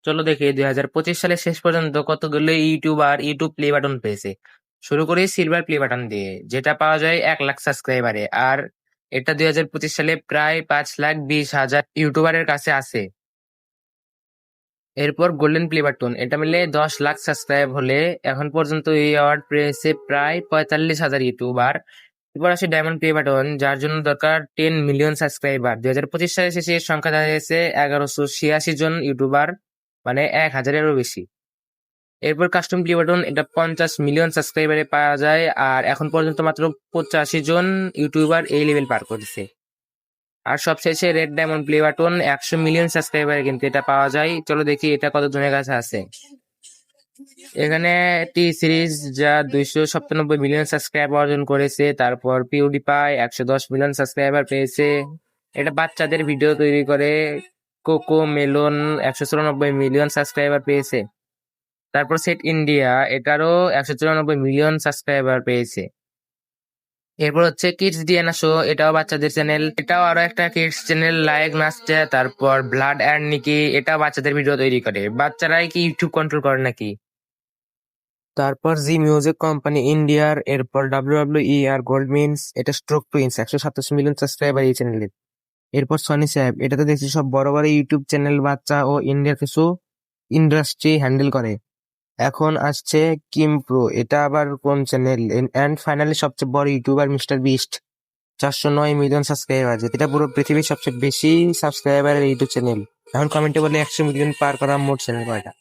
চলো দেখি 2025 সালের শেষ পর্যন্ত কতগুলো ইউটিউবার ইউটিউব প্লে বাটন পেয়েছে। শুরু করি সিলভার প্লে বাটন দিয়ে, যেটা পাওয়া যায় 1 লাখ সাবস্ক্রাইবারে। আর এটা 2025 সালে প্রায় 5,20,000 ইউটিউবারের কাছে আছে। এরপর গোল্ডেন প্লে বাটন, এটা মিলে 10 লাখ সাবস্ক্রাইব হলে এখন পর্যন্ত এই অ্যাওয়ার্ড পেয়েছে প্রায় 45,000 ইউটিউবার। এরপর আসে ডায়মন্ড প্লে বাটন, যার জন্য দরকার 10 মিলিয়ন সাবস্ক্রাইবার। 2025 সালে শেষে এর সংখ্যা দাঁড়িয়েছে 1186 জন ইউটিউবার, মানে 1,000-এরও বেশি। এরপর কাস্টম প্লে বাটন, এটা 50 মিলিয়ন সাবস্ক্রাইবারে পাওয়া যায়, আর এখন পর্যন্ত মাত্র 85 জন ইউটিউবার এই লেভেল পার করেছে। আর সবশেষে red diamond play button, 100 million সাবস্ক্রাইবারে কিন্তু এটা পাওয়া যায়। চলো দেখি এটা কতজনের কাছে আছে। এখানে টি সিরিজ, যা 297 মিলিয়ন সাবস্ক্রাইবার অর্জন করেছে। তারপর পিউডিপাই 110 মিলিয়ন সাবস্ক্রাইবার পেয়েছে, এটা বাচ্চাদের ভিডিও তৈরি করে। কোকো মেলন 194 মিলিয়ন সাবস্ক্রাইবার পেয়েছে। তারপর সেট ইন্ডিয়া, এটারও 194 মিলিয়ন সাবস্ক্রাইবার পেয়েছে। এরপর হচ্ছে কিডস ডিএনা শো, এটাও বাচ্চাদের চ্যানেল, এটাও আরো একটা কিডস চ্যানেল, লাইক নাচছে। তারপর ব্লাড অ্যান্ড নিকি, এটাও বাচ্চাদের ভিডিও তৈরি করে। বাচ্চারাই কি ইউটিউব কন্ট্রোল করে নাকি? তারপর জি মিউজিক কোম্পানি ইন্ডিয়ার, এরপর ডাব্লিউডাব্লিউই আর গোল্ড মিনস, এটা স্ট্রোক প্রিন্স 127 মিলিয়ন সাবস্ক্রাইবার এই চ্যানেলের। এরপর সনি স্যাপ, এটাতে দেখছি সব বড় বড় ইউটিউব চ্যানেল, বাচ্চা ও ইন্ডিয়ার কিছু ইন্ডাস্ট্রি হ্যান্ডেল করে। এখন আসছে কিম প্রো, এটা আবার কোন চ্যানেল? এন্ড ফাইনালি সবচেয়ে বড় YouTuber mister beast, 409 million subscriber, যেটা পুরো পৃথিবীর সবচেয়ে বেশি সাবস্ক্রাইবারের ইউটিউব চ্যানেল। এখন কমেন্টে বলে 100 মিলিয়ন পার করা মোট চ্যানেল কয়টা?